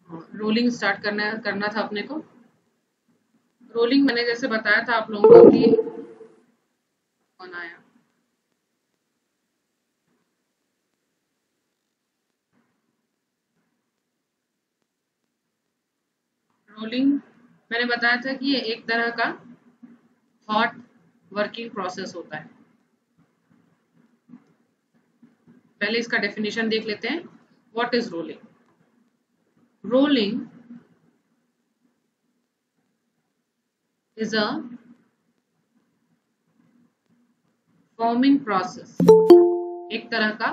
Rolling start करना था अपने को। रोलिंग मैंने जैसे बताया था आप लोगों को कि कौन आया, रोलिंग मैंने बताया था कि ये एक तरह का हॉट वर्किंग प्रोसेस होता है। पहले इसका डेफिनेशन देख लेते हैं। What is rolling? Rolling is a forming process, एक तरह का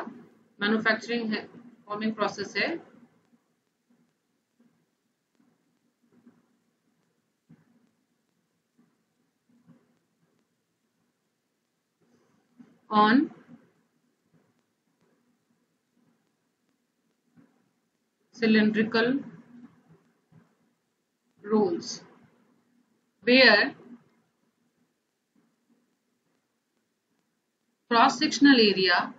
मैन्युफैक्चरिंग है, फॉर्मिंग प्रोसेस है on cylindrical rolls where cross-sectional area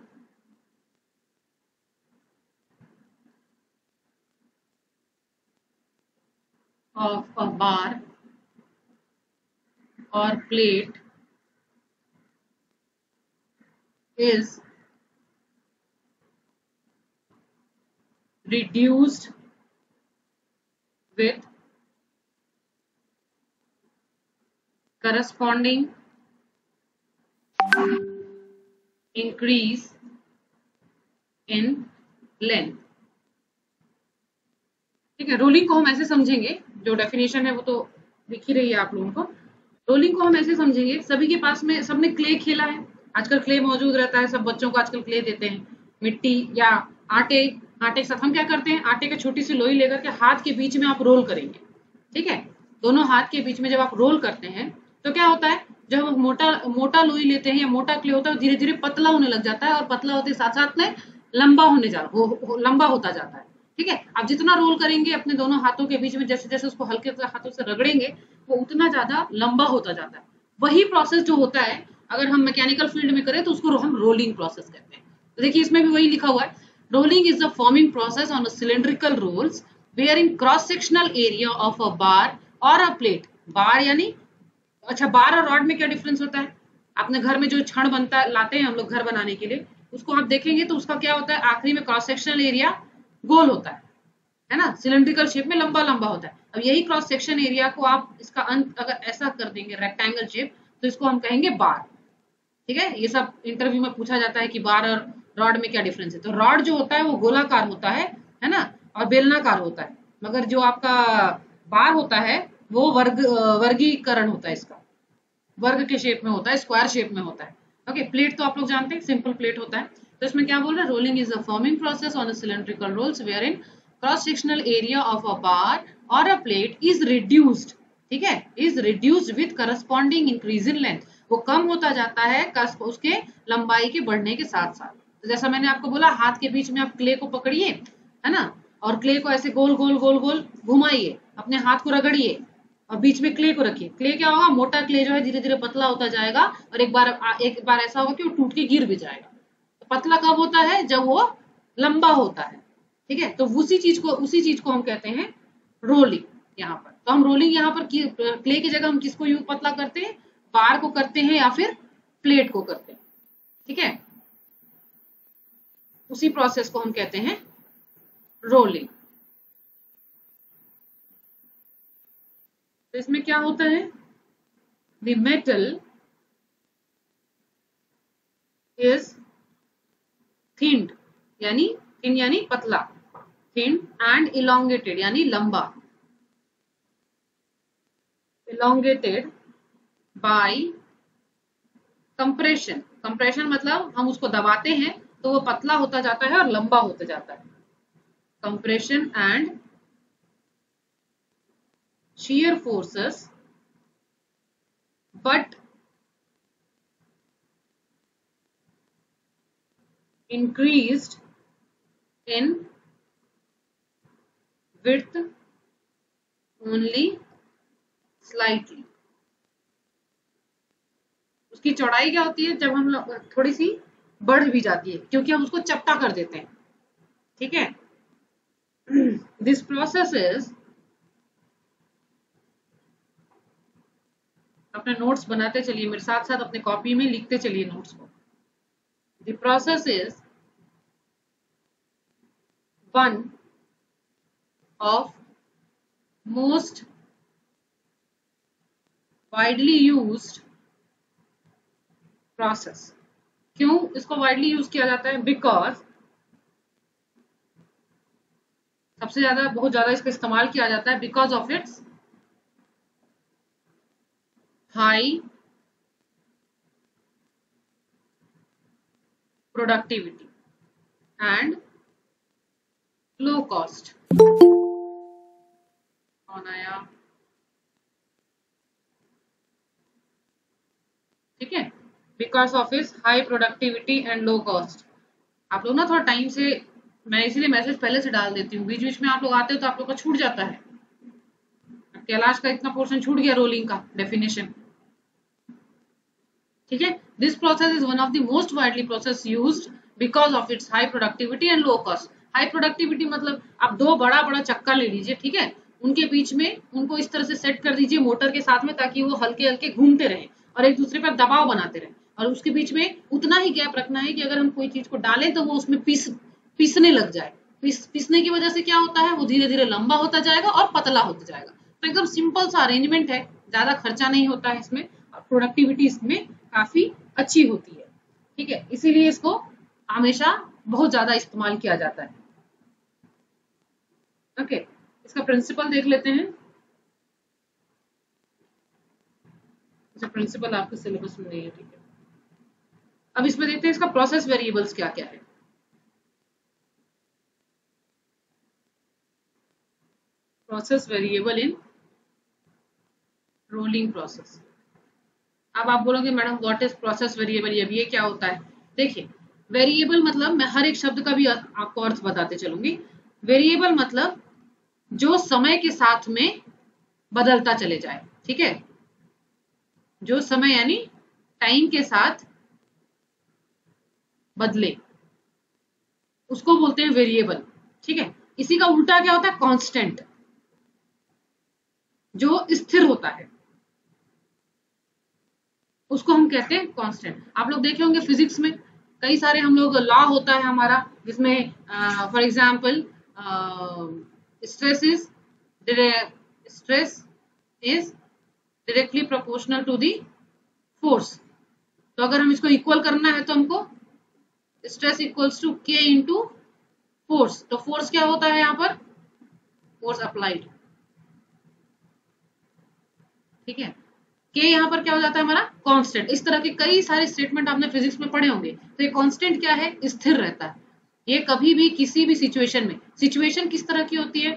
of a bar or plate is reduced with corresponding increase in length। ठीक है, रोलिंग को हम ऐसे समझेंगे, जो डेफिनेशन है वो तो दिख ही रही है आप लोगों को। रोलिंग को हम ऐसे समझेंगे, सभी के पास में सबने क्ले खेला है, आजकल क्ले मौजूद रहता है, सब बच्चों को आजकल क्ले देते हैं, मिट्टी या आटे के साथ हम क्या करते हैं, आटे की छोटी सी लोई लेकर के हाथ के बीच में आप रोल करेंगे। ठीक है, दोनों हाथ के बीच में जब आप रोल करते हैं तो क्या होता है, जब हम मोटा लोई लेते हैं या मोटा क्ले होता है, धीरे धीरे पतला होने लग जाता है, और पतला होते साथ साथ में लंबा होता जाता है। ठीक है, आप जितना रोल करेंगे अपने दोनों हाथों के बीच में, जैसे जैसे उसको हल्के से हाथों से रगड़ेंगे, वो उतना ज्यादा लंबा होता जाता है। वही प्रोसेस जो होता है, अगर हम मैकेनिकल फील्ड में करें तो उसको हम रोलिंग प्रोसेस कहते हैं। तो देखिए इसमें भी वही लिखा हुआ है, rolling is the forming process on a cylindrical rolls where in cross sectional area of a bar और अ प्लेट। बार यानी, अच्छा बार और रॉड में क्या डिफरेंस होता है? अपने घर में जो छड़ बनता है, लाते हैं हम लोग घर बनाने के लिए, उसको आप देखेंगे तो उसका क्या होता है, आखिरी में क्रॉस सेक्शनल एरिया गोल होता है ना, सिलिंड्रिकल शेप में लंबा लंबा होता है। अब यही क्रॉस सेक्शन एरिया को आप इसका अंत अगर ऐसा कर देंगे रेक्टेंगल शेप, तो इसको हम कहेंगे बार। ठीक है, ये सब इंटरव्यू में पूछा जाता है कि बार और रॉड में क्या डिफरेंस है। तो रॉड जो होता है वो गोलाकार होता है ना, और बेलनाकार होता है, मगर जो आपका बार होता है वो वर्गीकरण होता है, इसका वर्ग के शेप में होता है, स्क्वायर शेप में होता है। ओके, प्लेट तो आप लोग जानते हैं, सिंपल प्लेट होता है। तो इसमें क्या बोल रहा है, rolling is a forming process on a cylindrical rolls where in cross sectional area of a bar और अ प्लेट इज रिड्यूस्ड, ठीक है, is reduced with corresponding increase in length, वो कम होता जाता है उसके लंबाई के बढ़ने के साथ साथ। तो जैसा मैंने आपको बोला, हाथ के बीच में आप क्ले को पकड़िए, है ना, और क्ले को ऐसे गोल गोल गोल गोल घुमाइए, अपने हाथ को रगड़िए, और बीच में क्ले को रखिए। क्ले क्या होगा, मोटा क्ले जो है धीरे धीरे पतला होता जाएगा, और एक बार ऐसा होगा कि वो टूट के गिर भी जाएगा। तो पतला कब होता है, जब वो लंबा होता है। ठीक है, तो उसी चीज को हम कहते हैं रोलिंग यहाँ पर। तो हम रोलिंग यहाँ पर क्ले की जगह हम किसको यूज पतला करते हैं, बार को करते हैं या फिर प्लेट को करते हैं। ठीक है, उसी प्रोसेस को हम कहते हैं रोलिंग। तो इसमें क्या होता है, द मेटल इज थिन्ड, यानी थिन यानी पतला, थिन एंड इलोंगेटेड यानी लंबा, इलोंगेटेड बाय कंप्रेशन। कंप्रेशन मतलब हम उसको दबाते हैं तो वो पतला होता जाता है और लंबा होता जाता है। Compression and shear forces but increased in width only slightly। उसकी चौड़ाई क्या होती है, जब हम लोग थोड़ी सी बढ़ भी जाती है, क्योंकि हम उसको चपटा कर देते हैं। ठीक है, दिस प्रोसेस इज, अपने नोट्स बनाते चलिए मेरे साथ साथ, अपने कॉपी में लिखते चलिए नोट्स को। The process is one of most widely used process. क्यों इसको वाइडली यूज किया जाता है? बिकॉज सबसे ज्यादा, बहुत ज्यादा इसका इस्तेमाल किया जाता है because of its high productivity and low cost. कौन आया? ठीक है, because of is high productivity and low cost. आप लोग ना थोड़ा टाइम से, मैं इसीलिए मैसेज पहले से डाल देती हूँ, बीच बीच में आप लोग आते हो तो आप लोग का छूट जाता है। कैलाश का इतना पोर्शन छूट गया, रोलिंग का डेफिनेशन। ठीक है, this process is one of the most widely process used because of its high productivity and low cost. High productivity मतलब आप दो बड़ा बड़ा चक्का ले लीजिए, ठीक है, उनके बीच में उनको इस तरह से सेट कर दीजिए मोटर के साथ में, ताकि वो हल्के हल्के घूमते रहे और एक दूसरे पर दबाव बनाते रहे। और उसके बीच में उतना ही गैप रखना है कि अगर हम कोई चीज को डालें तो वो उसमें पीसने लग जाए। पीसने की वजह से क्या होता है, वो धीरे धीरे लंबा होता जाएगा और पतला होता जाएगा। तो एकदम सिंपल सा अरेंजमेंट है, ज्यादा खर्चा नहीं होता है इसमें, और प्रोडक्टिविटी इसमें काफी अच्छी होती है। ठीक है, इसीलिए इसको हमेशा बहुत ज्यादा इस्तेमाल किया जाता है। ओके, इसका प्रिंसिपल देख लेते हैं। अच्छा, प्रिंसिपल आपके सिलेबस में नहीं है, ठीक है। अब इसमें देखते हैं इसका प्रोसेस वेरिएबल्स क्या क्या है। Process variable in rolling process. अब आप बोलोगे madam what is process variable, ये क्या होता है? देखिए, वेरिएबल मतलब, मैं हर एक शब्द का भी आपको अर्थ बताते चलूंगी। वेरिएबल मतलब जो समय के साथ में बदलता चले जाए, ठीक है, जो समय यानी टाइम के साथ बदले, उसको बोलते हैं वेरिएबल। ठीक है, इसी का उल्टा क्या होता है? कांस्टेंट, जो स्थिर होता है उसको हम कहते हैं कांस्टेंट। आप लोग देखे होंगे फिजिक्स में कई सारे हम लोग लॉ होता है हमारा, जिसमें for example stress is directly proportional to the force. तो अगर हम इसको इक्वल करना है तो हमको stress equals to K into force. तो फोर्स क्या होता है यहाँ पर? Force applied. ठीक है, के यहाँ पर क्या हो जाता है हमारा? कांस्टेंट। इस तरह के कई सारे स्टेटमेंट आपने फिजिक्स में पढ़े होंगे। तो ये कांस्टेंट क्या है? स्थिर रहता है। ये कभी भी किसी भी सिचुएशन में, सिचुएशन किस तरह की होती है?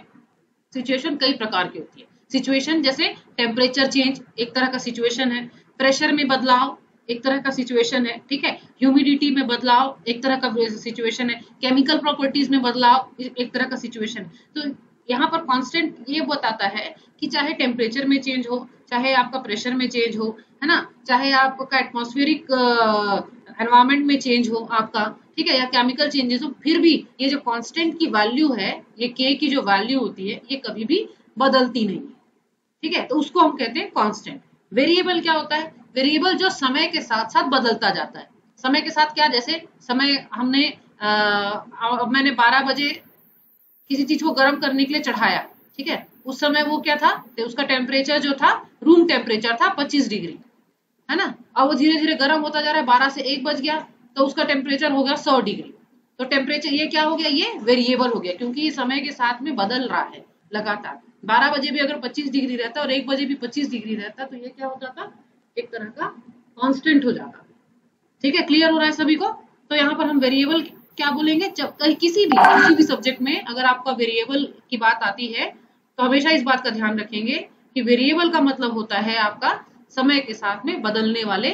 सिचुएशन कई प्रकार की होती है। सिचुएशन जैसे टेम्परेचर चेंज एक तरह का सिचुएशन है, प्रेशर में बदलाव एक तरह का सिचुएशन है, ठीक है, ह्यूमिडिटी में बदलाव एक तरह का सिचुएशन है, केमिकल प्रॉपर्टीज में बदलाव एक तरह का सिचुएशन है। तो यहाँ पर कांस्टेंट ये बताता है कि चाहे टेम्परेचर में चेंज हो, चाहे आपका प्रेशर में चेंज हो, है ना, चाहे आपका एटमॉस्फेरिक एनवायरमेंट में चेंज हो आपका, ठीक है, या केमिकल चेंजेस हो, फिर भी ये जो कांस्टेंट की वैल्यू है, ये के की जो वैल्यू होती है, ये कभी भी बदलती नहीं है। ठीक है, तो उसको हम कहते हैं कांस्टेंट। वेरिएबल क्या होता है? वेरिएबल जो समय के साथ साथ बदलता जाता है। समय के साथ क्या? जैसे समय हमने मैंने 12 बजे किसी चीज को गर्म करने के लिए चढ़ाया, ठीक है, उस समय वो क्या था? तो उसका टेम्परेचर जो था, रूम टेम्परेचर था 25 डिग्री, है ना। अब वो धीरे धीरे गर्म होता जा रहा है, 12 से 1 बज गया तो उसका टेम्परेचर हो गया 100 डिग्री। तो टेम्परेचर ये क्या हो गया? ये वेरिएबल हो गया, क्योंकि ये समय के साथ में बदल रहा है लगातार। 12 बजे भी अगर 25 डिग्री रहता और 1 बजे भी 25 डिग्री रहता तो ये क्या हो जाता? एक तरह का कांस्टेंट हो जाता। ठीक है, क्लियर हो रहा है सभी को? तो यहाँ पर हम वेरिएबल क्या बोलेंगे? जब किसी भी सब्जेक्ट में अगर आपका वेरिएबल की बात आती है तो हमेशा इस बात का ध्यान रखेंगे कि वेरिएबल का मतलब होता है आपका समय के साथ में बदलने वाले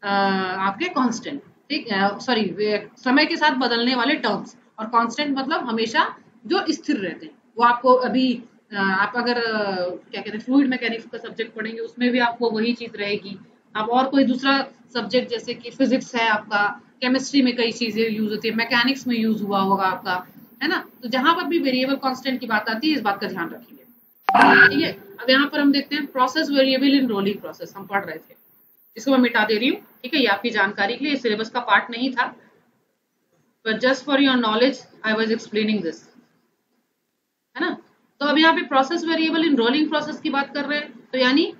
आपके कांस्टेंट, ठीक है, सॉरी, समय के साथ बदलने वाले टर्म्स। और कांस्टेंट मतलब हमेशा जो स्थिर रहते हैं। वो आपको अभी आप अगर क्या कहते हैं फ्लूइड मैकेनिक्स का सब्जेक्ट पढ़ेंगे, उसमें भी आपको वही चीज रहेगी। आप और कोई दूसरा सब्जेक्ट जैसे कि फिजिक्स है आपका, केमिस्ट्री में कई चीजें यूज होती है, मैकेनिक्स में यूज हुआ होगा आपका, है ना। तो जहां पर भी वेरिएबल कांस्टेंट की बात आती है इस बात का ध्यान रखेंगे, ठीक है। अब यहाँ पर हम देखते हैं process variable in rolling process, हम पढ़ रहे थे, इसको मैं मिटा दे रही हूँ, ठीक है। ये आपकी जानकारी के लिए, सिलेबस का पार्ट नहीं था, but just for your knowledge I was explaining this, है ना। तो अब यहाँ पे process variable in rolling process की बात कर रहे हैं, तो यानी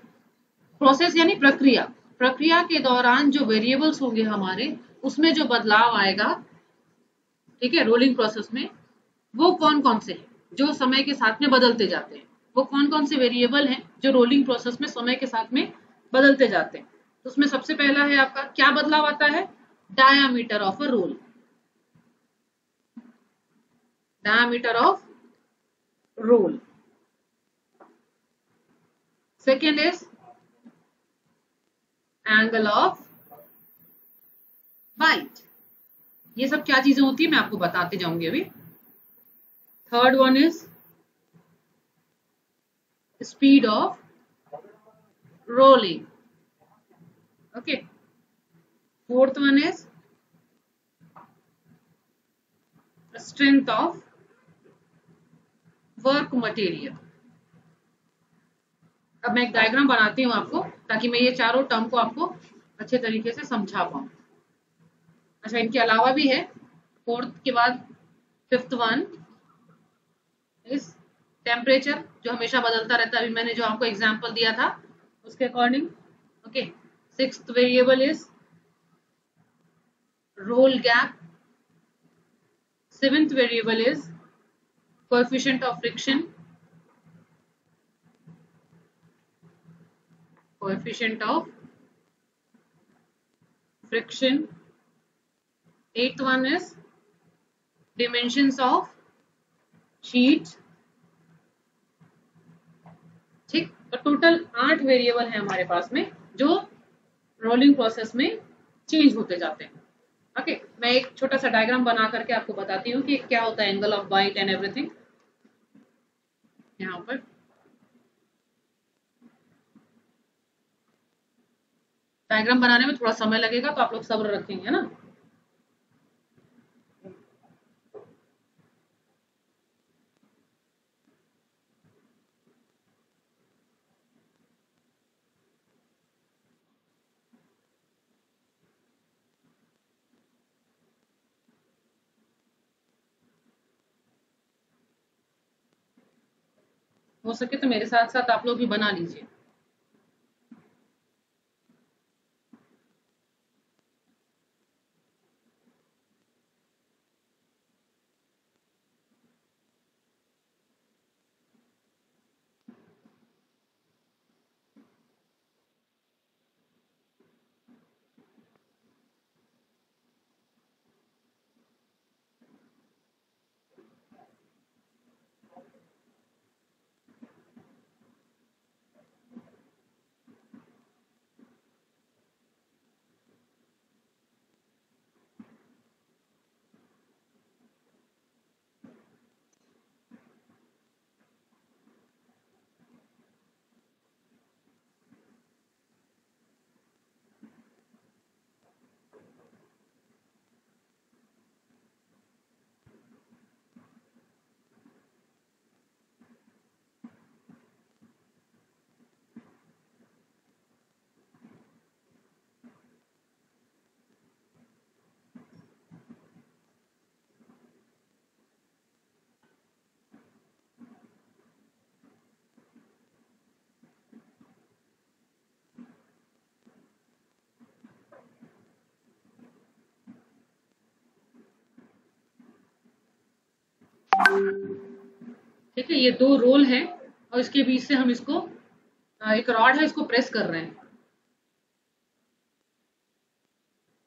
प्रोसेस यानी प्रक्रिया, प्रक्रिया के दौरान जो वेरिएबल्स होंगे हमारे, उसमें जो बदलाव आएगा, ठीक है, रोलिंग प्रोसेस में, वो कौन कौन से हैं जो समय के साथ में बदलते जाते हैं, वो कौन कौन से वेरिएबल हैं जो रोलिंग प्रोसेस में समय के साथ में बदलते जाते हैं। तो उसमें सबसे पहला है आपका क्या बदलाव आता है, diameter of a roll, diameter of roll. Second is angle of bite. ये सब क्या चीजें होती है मैं आपको बताते जाऊंगी अभी। Third one is speed of rolling, okay. Fourth one is strength of work material. अब मैं एक डायग्राम बनाती हूँ आपको, ताकि मैं ये चारों टर्म को आपको अच्छे तरीके से समझा पाऊँ। अच्छा, इनके अलावा भी है, फोर्थ के बाद फिफ्थ वन इज टेम्परेचर, जो हमेशा बदलता रहता है, अभी मैंने जो आपको एग्जांपल दिया था उसके according, okay. Sixth variable is roll gap. Seventh variable is coefficient of friction, coefficient of friction. Eighth one is dimensions of sheet, ठीक। तो टोटल 8 वेरिएबल है हमारे पास में जो रोलिंग प्रोसेस में चेंज होते जाते हैं, ओके। मैं एक छोटा सा डायग्राम बना करके आपको बताती हूँ कि क्या होता है angle of bite and everything. यहाँ पर डायग्राम बनाने में थोड़ा समय लगेगा, तो आप लोग सब्र रखेंगे ना। हो सके तो मेरे साथ साथ आप लोग भी बना लीजिए। ठीक है, ये दो रोल है और इसके बीच से हम इसको एक रॉड है, इसको प्रेस कर रहे हैं।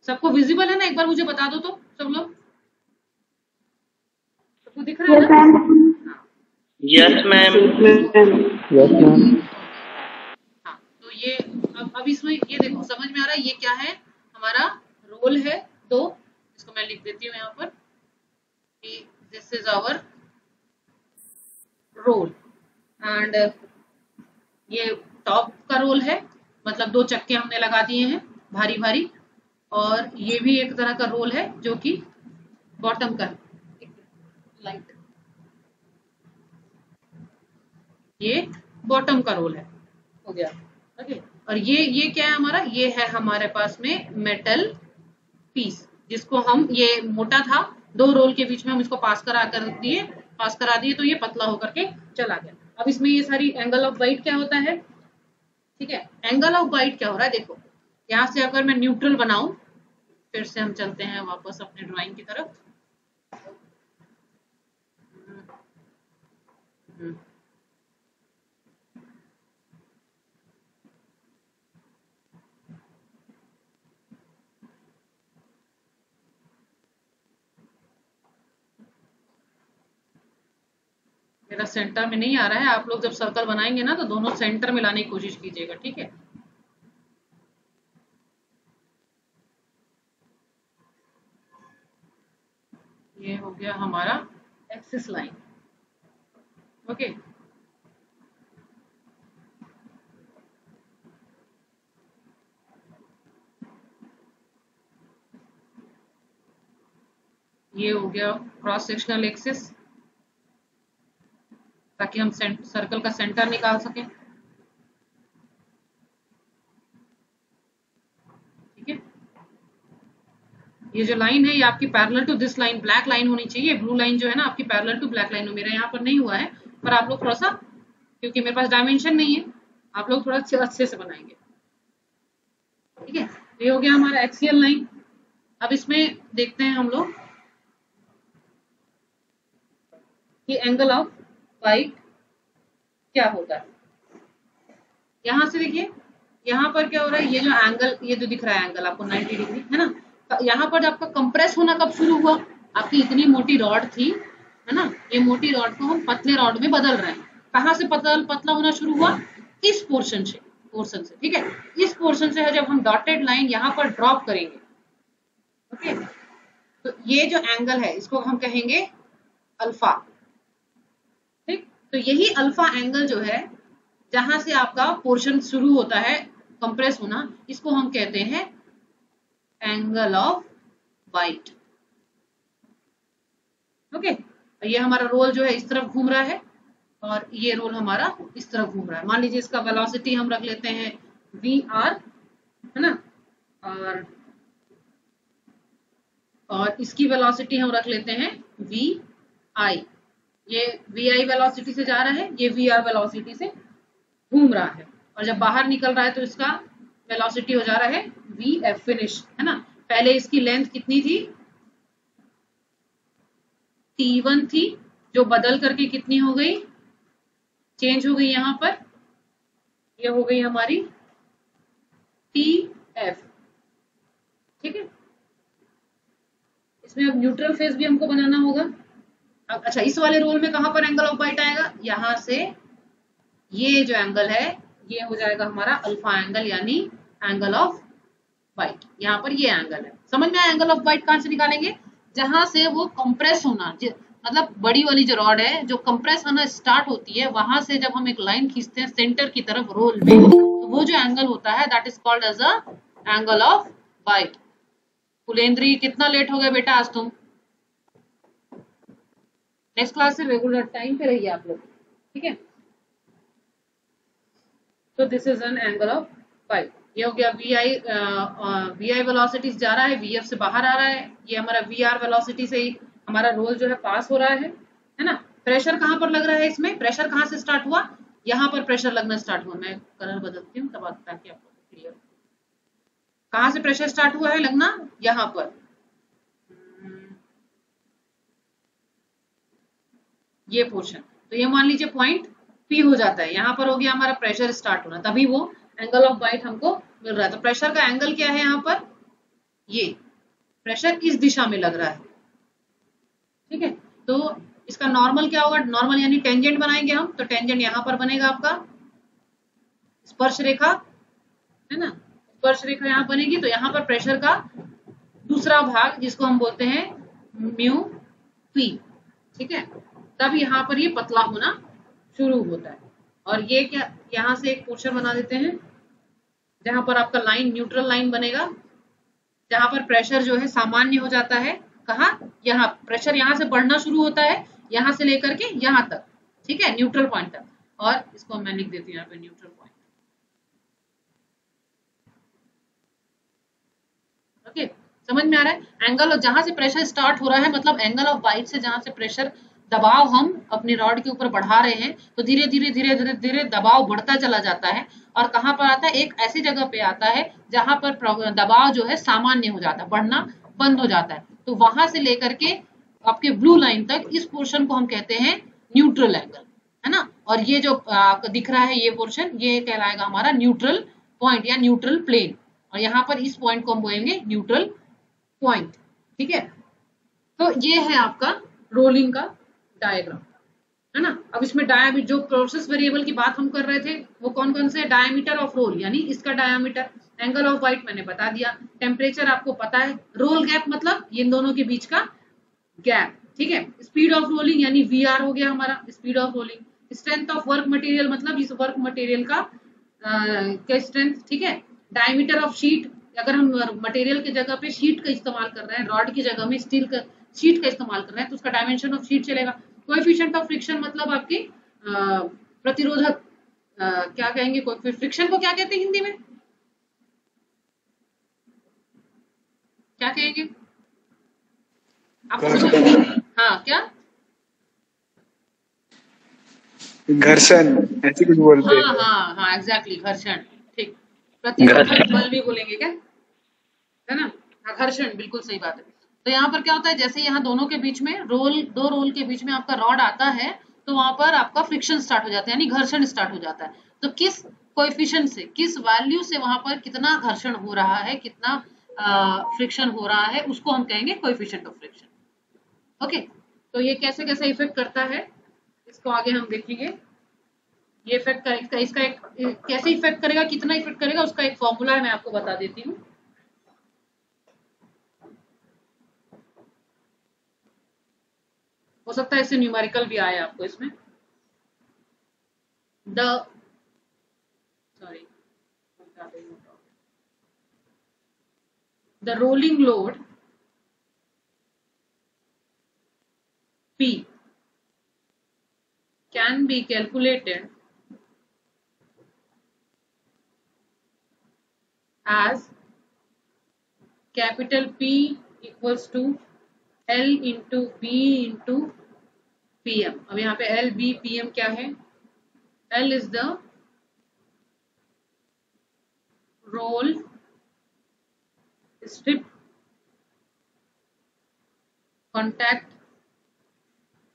सबको विजिबल है ना, एक बार मुझे बता दो तो सब लोग, सबको दिख रहा है ना? Yes ma'am. Yes ma'am. हाँ, तो ये अब इसमें ये देखो समझ में आ रहा है ये क्या है, हमारा रोल है दो, इसको मैं लिख देती हूँ यहाँ पर कि this is our roll and ये टॉप का रोल है, मतलब दो चक्के हमने लगा दिए हैं भारी भारी, और ये भी एक तरह का रोल है जो कि बॉटम का लाइट, ये बॉटम का रोल है, हो गया। ओके, और ये क्या है हमारा, ये है हमारे पास में मेटल पीस, जिसको हम, ये मोटा था, दो रोल के बीच में हम इसको पास करा दिए तो ये पतला होकर के चला गया। अब इसमें ये सारी एंगल ऑफ बाइट क्या होता है, ठीक है, एंगल ऑफ बाइट क्या हो रहा है, देखो यहाँ से अगर मैं न्यूट्रल बनाऊं, फिर से हम चलते हैं वापस अपने ड्राइंग की तरफ। मेरा सेंटर में नहीं आ रहा है, आप लोग जब सर्कल बनाएंगे ना तो दोनों सेंटर में लाने की कोशिश कीजिएगा, ठीक है। ये हो गया हमारा एक्सिस लाइन, ओके। ये हो गया क्रॉस सेक्शनल एक्सिस, ताकि हम सर्कल का सेंटर निकाल सकें, ठीक है। ये जो लाइन है ये आपकी parallel to this line, black line होनी चाहिए, ब्लू लाइन जो है ना आपकी पैरेलल टू ब्लैक लाइन हो, मेरा यहाँ पर नहीं हुआ है, पर आप लोग थोड़ा सा, क्योंकि मेरे पास डायमेंशन नहीं है, आप लोग थोड़ा अच्छे से बनाएंगे, ठीक है। ये हो गया हमारा एक्सियल लाइन। अब इसमें देखते हैं हम लोग कि एंगल ऑफ बाइट क्या होता है। यहाँ से देखिए, यहाँ पर क्या हो रहा है, ये जो एंगल, ये जो दिख रहा है एंगल आपको 90 डिग्री है ना, यहाँ पर आपका कंप्रेस होना कब शुरू हुआ, आपकी इतनी मोटी रॉड थी, है ना, ये मोटी रॉड को हम पतले रॉड में बदल रहे हैं, कहाँ से पतला होना शुरू हुआ, इस पोर्शन से, ठीक है। इस पोर्शन से है जब हम डॉटेड लाइन यहाँ पर ड्रॉप करेंगे, ओके, तो ये जो एंगल है इसको हम कहेंगे अल्फा, ठीक। तो यही अल्फा एंगल जो है, जहां से आपका पोर्शन शुरू होता है कंप्रेस होना, इसको हम कहते हैं एंगल ऑफ बाइट, ओके। ये हमारा रोल जो है इस तरफ घूम रहा है, और ये रोल हमारा इस तरफ घूम रहा है। मान लीजिए इसका वेलोसिटी हम रख लेते हैं VR, है ना, और इसकी वेलोसिटी हम रख लेते हैं VI। ये VI वेलोसिटी से जा रहा है, ये VR वेलोसिटी से घूम रहा है, और जब बाहर निकल रहा है तो इसका वेलोसिटी हो जा रहा है VF फिनिश, है ना। पहले इसकी लेंथ कितनी थी, T1 थी, जो बदल करके कितनी हो गई, चेंज हो गई, यहाँ पर ये हो गई हमारी TF, ठीक है। इसमें अब न्यूट्रल फेस भी हमको बनाना होगा। अब अच्छा, इस वाले रोल में कहां पर एंगल ऑफ बाइट आएगा, यहां से ये जो एंगल है ये हो जाएगा हमारा अल्फा एंगल, यानी एंगल ऑफ बाइट। यहाँ पर ये एंगल है, समझ में आया। एंगल ऑफ बाइट कहां से निकालेंगे, जहां से वो कंप्रेस होना, मतलब बड़ी वाली जो रॉड है जो कंप्रेस होना स्टार्ट होती है, वहां से जब हम एक लाइन खींचते हैं सेंटर की तरफ रोल में, तो वो जो एंगल होता है that is called as a angle of bite. Kulendri, कितना लेट हो गया बेटा आज तुम, नेक्स्ट क्लास से रेगुलर टाइम पे रहिए आप लोग, ठीक है। तो this is an angle of bite. ये हो गया VI वेलोसिटी जा रहा है, VF से बाहर आ रहा है, ये हमारा VR वेलोसिटी से ही हमारा रोल जो है पास हो रहा है ना। प्रेशर कहाँ पर लग रहा है, इसमें प्रेशर कहाँ से स्टार्ट हुआ, यहाँ पर प्रेशर लगना स्टार्ट हुआ। मैं कलर बदलती हूँ तब ताकि आपको क्लियर, कहाँ से प्रेशर स्टार्ट हुआ है लगना, यहाँ पर, ये पोर्शन। तो ये मान लीजिए पॉइंट P हो जाता है, यहाँ पर हो गया हमारा प्रेशर स्टार्ट होना, तभी वो एंगल ऑफ बाइट हमको मिल रहा है। तो प्रेशर का एंगल क्या है, यहाँ पर ये प्रेशर इस दिशा में लग रहा है, ठीक है। तो इसका नॉर्मल क्या होगा, नॉर्मल यानी टेंजेंट बनाएंगे हम, तो टेंजेंट यहाँ पर बनेगा आपका स्पर्श रेखा, है ना, स्पर्श रेखा यहाँ बनेगी। तो यहाँ पर प्रेशर का दूसरा भाग जिसको हम बोलते हैं म्यू P, ठीक है, तब यहाँ पर ये पतला होना शुरू होता है। और ये क्या, यहाँ से एक पोर्शन बना देते हैं जहां पर आपका लाइन न्यूट्रल लाइन बनेगा, जहां पर प्रेशर जो है सामान्य हो जाता है। कहा, यहाँ प्रेशर यहाँ से बढ़ना शुरू होता है यहाँ से लेकर के यहाँ तक, ठीक है, न्यूट्रल पॉइंट तक। और इसको मैं लिख देती हूँ यहाँ पे न्यूट्रल पॉइंट। ओके, समझ में आ रहा है? एंगल जहां से प्रेशर स्टार्ट हो रहा है, मतलब एंगल ऑफ बाइट से जहां से प्रेशर दबाव हम अपनी रॉड के ऊपर बढ़ा रहे हैं, तो धीरे धीरे धीरे धीरे धीरे दबाव बढ़ता चला जाता है और कहां पर आता है, एक ऐसी जगह पे आता है जहां पर दबाव जो है सामान्य हो जाता है, बढ़ना बंद हो जाता है। तो वहां से लेकर के आपके ब्लू लाइन तक इस पोर्शन को हम कहते हैं न्यूट्रल एंगल, है ना। और ये जो दिख रहा है ये पोर्शन, ये कहलाएगा हमारा न्यूट्रल पॉइंट या न्यूट्रल प्लेन। और यहाँ पर इस पॉइंट को हम बोलेंगे न्यूट्रल पॉइंट, ठीक है। तो ये है आपका रोलिंग का डायग्राम, है ना। अब इसमें जो प्रोसेस वेरिएबल की बात हम कर रहे थे वो कौन कौन से, डायमीटर ऑफ रोल यानी इसका डायमीटर, एंगल ऑफ बाइट मैंने बता दिया, टेम्परेचर आपको पता है, रोल गैप मतलब इन दोनों के बीच का गैप, ठीक है। स्पीड ऑफ रोलिंग यानी वीआर हो गया हमारा speed of rolling, strength of work material मतलब इस वर्क मटेरियल का स्ट्रेंथ, ठीक है। डायमीटर ऑफ शीट, अगर हम मटेरियल की जगह पे शीट का इस्तेमाल कर रहे हैं, रॉड की जगह में स्टील का शीट का इस्तेमाल कर रहे हैं, तो उसका डायमेंशन ऑफ शीट चलेगा। कोएफिशिएंट ऑफ फ्रिक्शन मतलब आपकी प्रतिरोधक, क्या कहेंगे, फ्रिक्शन को क्या कहते हैं हिंदी में, क्या कहेंगे आपको? हाँ, क्या घर्षण ऐसे कुछ बोलते हैं। हाँ हाँ हाँ, एग्जैक्टली, घर्षण, ठीक। प्रतिरोधक बल भी बोलेंगे क्या, है ना। हाँ, घर्षण, बिल्कुल सही बात है। तो यहाँ पर क्या होता है, जैसे यहाँ दोनों के बीच में दो रोल के बीच में आपका रॉड आता है, तो वहां पर आपका फ्रिक्शन स्टार्ट हो जाता है, यानी घर्षण स्टार्ट हो जाता है। तो किस कोएफिशिएंट से, किस वैल्यू से वहां पर कितना घर्षण हो रहा है, कितना फ्रिक्शन हो रहा है, उसको हम कहेंगे कोएफिशिएंट ऑफ फ्रिक्शन। ओके, तो ये कैसे कैसे इफेक्ट करता है इसको आगे हम देखेंगे। ये इफेक्ट करेगा, इसका एक कैसे इफेक्ट करेगा, कितना इफेक्ट करेगा, उसका एक फॉर्मूला है, मैं आपको बता देती हूँ। हो सकता है इससे न्यूमेरिकल भी आए आपको इसमें। the rolling load P can be calculated as capital P equals to L into B into PM। अब यहाँ पे L, B, PM क्या है, L is the roll strip contact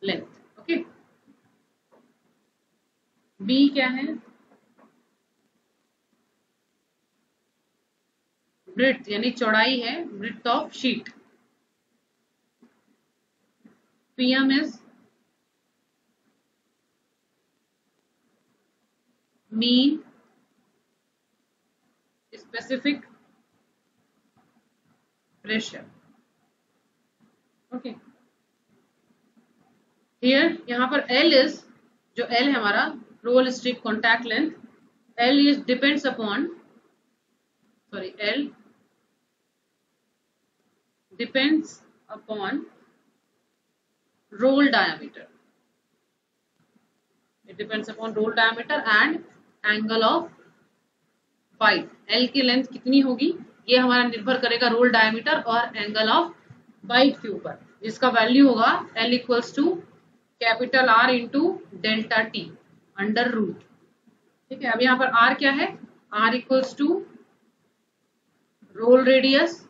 length, okay। B क्या है, ब्रेड्थ यानी चौड़ाई है, breadth of sheet. PM is mean specific pressure, okay. Here यहाँ पर L is, जो L है हमारा roll strip contact length, L is depends upon, sorry, L depends upon roll diameter, it depends upon roll diameter and angle of bite। L की length कितनी होगी ये हमारा निर्भर करेगा रोल डायमीटर और एंगल ऑफ बाइट के ऊपर, जिसका वैल्यू होगा L equals to capital R into delta T under root, ठीक है। अब यहाँ पर R क्या है, R इक्वल्स टू roll radius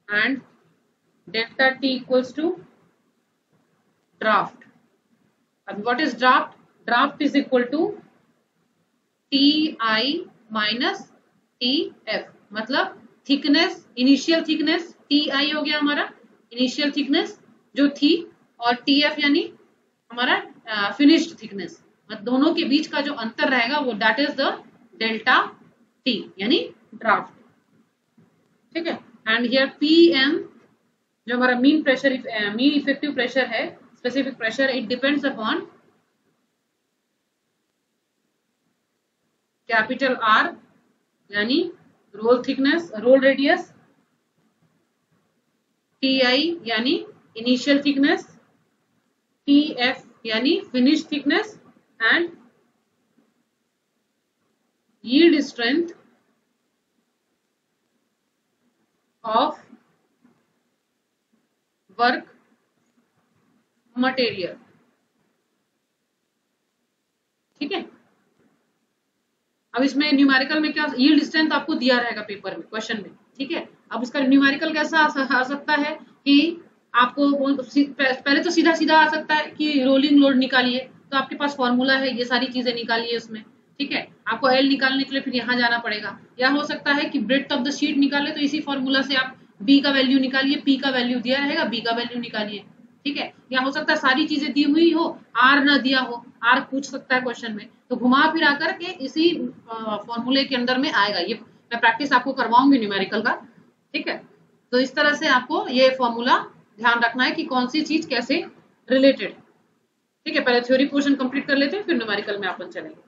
and delta T equals to draft। अब what is draft? Draft is equal to TI minus TF, मतलब थिकनेस, इनिशियल थिकनेस TI हो गया हमारा इनिशियल थिकनेस जो थी, और TF यानी हमारा फिनिश्ड थिकनेस, मतलब दोनों के बीच का जो अंतर रहेगा वो that is the delta T यानी ड्राफ्ट, ठीक है। एंड हियर PM जो हमारा mean pressure, mean effective pressure है, specific pressure, it depends upon capital R यानी roll thickness, roll radius TI यानी इनिशियल थिकनेस, TF यानी finish thickness and yield strength of work material. ठीक है, अब इसमें न्यूमेरिकल में क्या, यील्ड स्ट्रेंथ आपको दिया रहेगा पेपर में, क्वेश्चन में। ठीक है, अब इसका न्यूमेरिकल कैसा आ सकता है कि आपको पहले तो सीधा सीधा आ सकता है कि रोलिंग लोड निकालिए, तो आपके पास फॉर्मूला है, ये सारी चीजें निकालिए उसमें। ठीक है, आपको एल निकालने के लिए फिर यहाँ जाना पड़ेगा, या हो सकता है कि ब्रेड्थ ऑफ द शीट निकाले, तो इसी फॉर्मूला से आप बी का वैल्यू निकालिए, पी का वैल्यू दिया रहेगा, बी का वैल्यू निकालिए। ठीक है, या हो सकता है सारी चीजें दी हुई हो, आर ना दिया हो, आर पूछ सकता है क्वेश्चन में, तो घुमा फिरा करके इसी फॉर्मूले के अंदर में आएगा। ये मैं प्रैक्टिस आपको करवाऊंगी न्यूमेरिकल का। ठीक है, तो इस तरह से आपको ये फॉर्मूला ध्यान रखना है कि कौन सी चीज कैसे रिलेटेड। ठीक है, पहले थ्योरी पोर्शन कंप्लीट कर लेते हैं, फिर न्यूमेरिकल में अपन चलेंगे।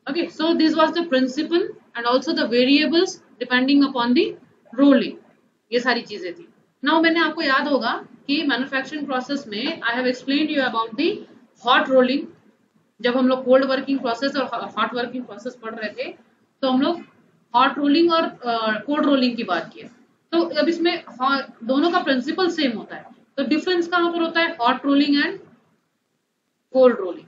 Okay, so this was the principle and also the variables depending upon the rolling. ये सारी चीजें थी। Now मैंने आपको याद होगा कि मैन्युफैक्चरिंग प्रोसेस में I have explained you about the hot rolling। जब हम लोग कोल्ड वर्किंग प्रोसेस और हॉट वर्किंग प्रोसेस पढ़ रहे थे, तो हम लोग हॉट रोलिंग और कोल्ड रोलिंग की बात की। तो अब इसमें दोनों का प्रिंसिपल सेम होता है, तो डिफरेंस कहाँ पर होता है, hot rolling and cold rolling.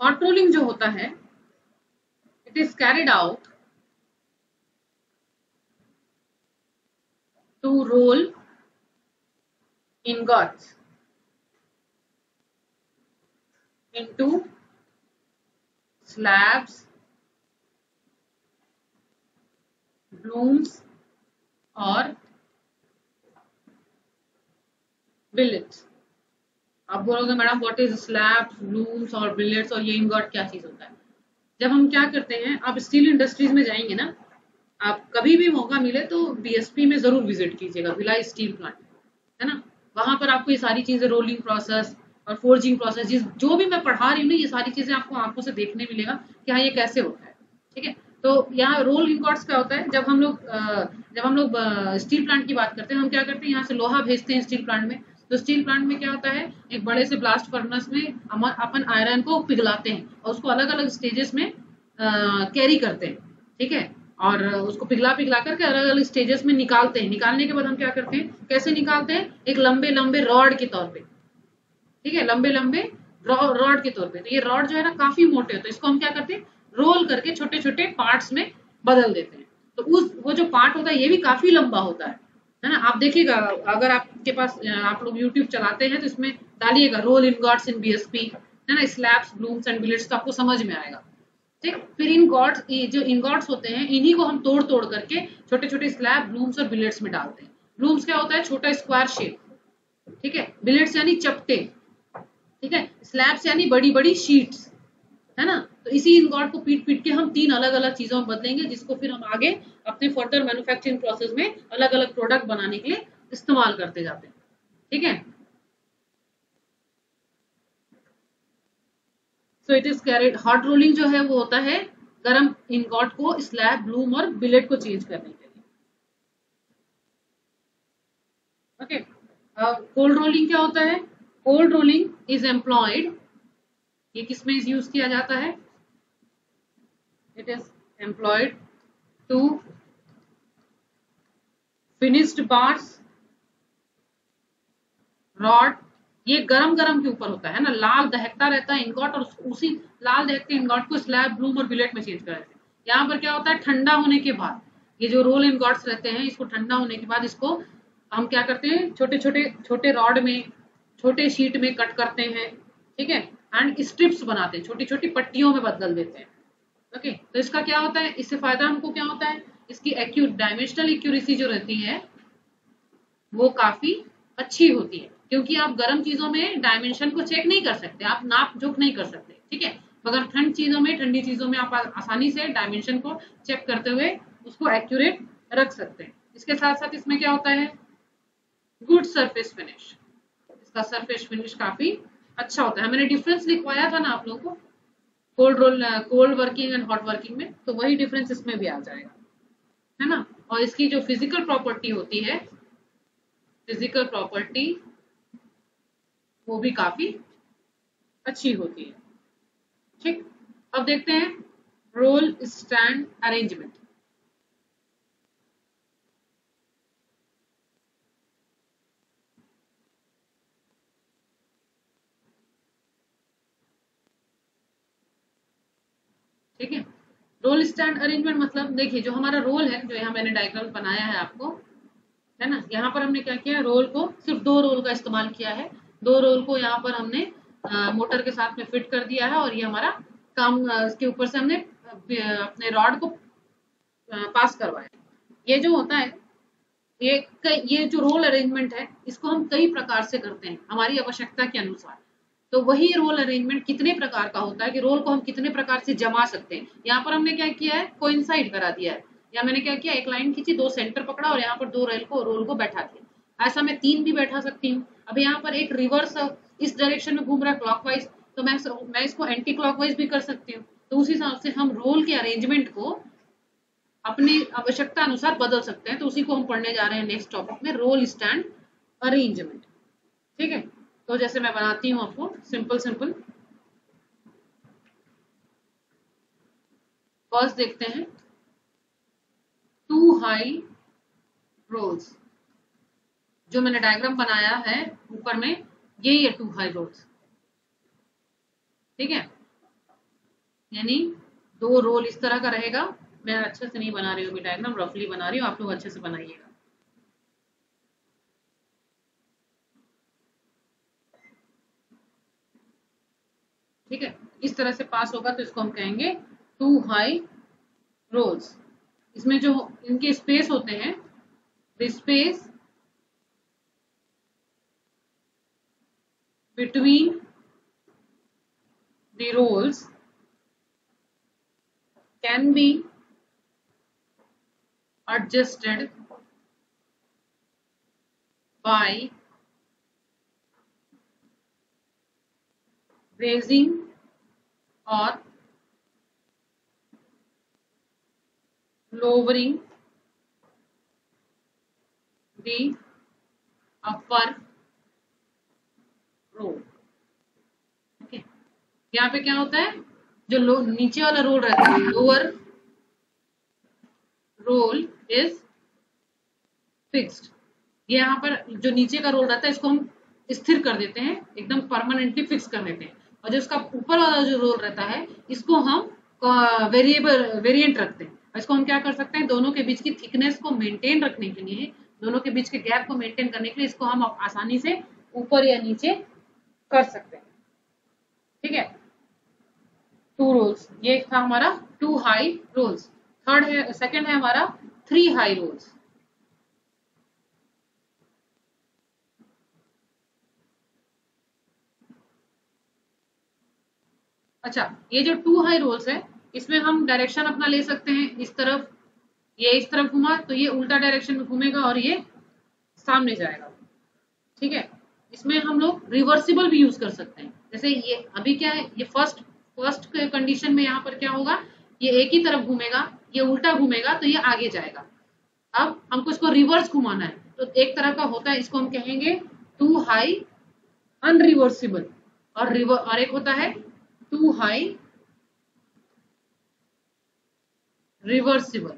Hot rolling जो होता है, it is carried out to roll ingots into slabs, blooms और billets। आप बोलोगे madam what is slabs, blooms और बिलेट्स और ये इंगॉट क्या चीज होता है। जब हम क्या करते हैं, आप स्टील इंडस्ट्रीज में जाएंगे ना, आप कभी भी मौका मिले तो बीएसपी में जरूर विजिट कीजिएगा, भिलाई स्टील प्लांट है ना, वहां पर आपको ये सारी चीजें, रोलिंग प्रोसेस और फोर्जिंग प्रोसेस, जो भी मैं पढ़ा रही हूँ ना, ये सारी चीजें आपको आंखों से देखने मिलेगा कि हाँ ये कैसे होता है। ठीक है, तो यहाँ रोल इंगॉट्स क्या होता है, जब हम लोग स्टील प्लांट की बात करते हैं, हम क्या करते हैं, यहाँ से लोहा भेजते हैं स्टील प्लांट में। तो स्टील प्लांट में क्या होता है, एक बड़े से ब्लास्ट फर्नेस में अपन आयरन को पिघलाते हैं और उसको अलग अलग स्टेजेस में कैरी करते हैं। ठीक है, और उसको पिघला पिघला करके अलग अलग स्टेजेस में निकालते हैं। निकालने के बाद हम क्या करते हैं, कैसे निकालते हैं, एक लंबे लंबे रॉड के तौर पे। ठीक है, लंबे लंबे रॉड के तौर पे। तो ये रॉड जो है ना काफी मोटे होते हैं, इसको हम क्या करते हैं, रोल करके छोटे छोटे पार्ट्स में बदल देते हैं। तो वो जो पार्ट होता है ये भी काफी लंबा होता है ना। आप देखिएगा, अगर आपके पास आप लोग यूट्यूब चलाते हैं तो इसमें डालिएगा रोल इंगॉट्स इन बीएसपी, है ना, स्लैब्स, ब्लूम्स एंड बिलेट्स, तो आपको समझ में आएगा। ठीक, फिर जो इंगॉट्स होते हैं, इन्हीं को हम तोड़ तोड़ करके छोटे छोटे स्लैब, ब्लूम्स और बिलेट्स में डालते हैं। ब्लूम्स क्या होता है, छोटा स्क्वायर शेप। ठीक है, बिलेट्स यानी चपटे। ठीक है, स्लैब्स यानी बड़ी बड़ी शीट्स, है ना। तो इसी इंगॉट को पीट पीट के हम 3 अलग अलग चीजों में बदलेंगे, जिसको फिर हम आगे अपने फर्दर मैन्युफैक्चरिंग प्रोसेस में अलग अलग प्रोडक्ट बनाने के लिए इस्तेमाल करते जाते हैं। ठीक है, so it is carried, hot rolling जो है वो होता है गर्म इंगॉट को स्लैब, ब्लूम और बिलेट को चेंज करने के लिए। ओके, कोल्ड रोलिंग क्या होता है, कोल्ड रोलिंग इज एम्प्लॉयड, ये किसमें यूज किया जाता है, it is employed to finished bars, rod. ये गरम गरम के ऊपर होता है ना, लाल दहकता रहता है इंगॉट, और उसी लाल दहकते इंगॉट को स्लैब, ब्लूम और बिलेट में चेंज कर देते हैं। यहाँ पर क्या होता है, ठंडा होने के बाद ये जो रोल इंगॉट्स रहते हैं, इसको ठंडा होने के बाद इसको हम क्या करते हैं, छोटे छोटे छोटे रॉड में, छोटे शीट में कट करते हैं। ठीक है, एंड स्ट्रिप्स बनाते हैं, छोटी छोटी पट्टियों में बदल देते हैं। ओके, तो इसका क्या होता है, इससे फायदा हमको क्या होता है, इसकी डायमेंशनल एक्यूरेसी जो रहती है वो काफी अच्छी होती है, क्योंकि आप गर्म चीजों में डायमेंशन को चेक नहीं कर सकते, आप नाप जोख नहीं कर सकते। ठीक है, मगर ठंडी चीजों में आप आसानी से डायमेंशन को चेक करते हुए उसको एक्यूरेट रख सकते हैं। इसके साथ साथ इसमें क्या होता है, गुड सरफेस फिनिश, इसका सरफेस फिनिश काफी अच्छा होता है। मैंने डिफरेंस लिखवाया था ना आप लोगों को, cold working and hot working में, तो वही डिफरेंस इसमें भी आ जाएगा, है ना। और इसकी जो फिजिकल प्रॉपर्टी होती है, फिजिकल प्रॉपर्टी वो भी काफी अच्छी होती है। ठीक, अब देखते हैं रोल स्टैंड अरेंजमेंट। ठीक है, रोल स्टैंड अरेंजमेंट मतलब देखिए जो हमारा रोल है, जो यहाँ मैंने डायग्राम बनाया है आपको, है ना, यहाँ पर हमने क्या किया है, रोल को सिर्फ 2 रोल का इस्तेमाल किया है। 2 रोल को यहाँ पर हमने मोटर के साथ में फिट कर दिया है और ये हमारा काम, इसके ऊपर से हमने अपने रॉड को पास करवाया। ये जो होता है, ये जो रोल अरेंजमेंट है, इसको हम कई प्रकार से करते हैं हमारी आवश्यकता के अनुसार। तो वही रोल अरेंजमेंट कितने प्रकार का होता है कि रोल को हम कितने प्रकार से जमा सकते हैं। यहाँ पर हमने क्या किया है, कोइंसाइड करा दिया है, या मैंने क्या किया, एक लाइन खींची, 2 सेंटर पकड़ा और यहाँ पर 2 रोल को बैठा दिया। ऐसा मैं 3 भी बैठा सकती हूँ। अब यहाँ पर एक रिवर्स इस डायरेक्शन में घूम रहा है क्लॉकवाइज, तो मैं इसको एंटी क्लॉकवाइज भी कर सकती हूँ। तो उस हिसाब से हम रोल के अरेंजमेंट को अपनी आवश्यकता अनुसार बदल सकते हैं। तो उसी को हम पढ़ने जा रहे हैं नेक्स्ट टॉपिक में, रोल स्टैंड अरेंजमेंट। ठीक है, तो जैसे मैं बनाती हूँ आपको सिंपल सिंपल। फर्स्ट देखते हैं 2 हाई रोल्स। जो मैंने डायग्राम बनाया है ऊपर में, यही है 2 हाई रोल्स। ठीक है, यानी 2 रोल इस तरह का रहेगा। मैं अच्छे से नहीं बना रही हूँ डायग्राम, रफली बना रही हूँ, आप लोग अच्छे से बनाइएगा। ठीक है, इस तरह से पास होगा तो इसको हम कहेंगे 2 हाई रोल्स। इसमें जो इनके स्पेस होते हैं, the space between the rolls can be adjusted by raising or lowering the upper roll। Okay, यहाँ पे क्या होता है, जो नीचे वाला रोल रहता है, लोअर रोल इज फिक्स्ड। ये यहाँ पर जो नीचे का रोल रहता है, इसको हम स्थिर कर देते हैं, एकदम परमानेंटली फिक्स कर देते हैं। और जो इसका ऊपर वाला जो रोल रहता है, इसको हम वेरिएंट रखते हैं। इसको हम क्या कर सकते हैं, दोनों के बीच की थिकनेस को मेंटेन रखने के लिए, दोनों के बीच के गैप को मेंटेन करने के लिए, इसको हम आसानी से ऊपर या नीचे कर सकते हैं। ठीक है, 2 रोल्स, ये था हमारा 2 हाई रोल्स। सेकंड है हमारा 3 हाई रोल्स। अच्छा, ये जो 2 हाई रोल्स है, इसमें हम डायरेक्शन अपना ले सकते हैं। इस तरफ, ये इस तरफ घुमा तो ये उल्टा डायरेक्शन में घूमेगा और ये सामने जाएगा। ठीक है, इसमें हम लोग रिवर्सिबल भी यूज कर सकते हैं। जैसे ये अभी क्या है, ये फर्स्ट कंडीशन में यहाँ पर क्या होगा, ये एक ही तरफ घूमेगा, ये उल्टा घूमेगा तो ये आगे जाएगा। अब हमको इसको रिवर्स घुमाना है, तो एक तरह का होता है, इसको हम कहेंगे 2 हाई अनरिवर्सिबल, और एक होता है 2 हाई रिवर्सिबल।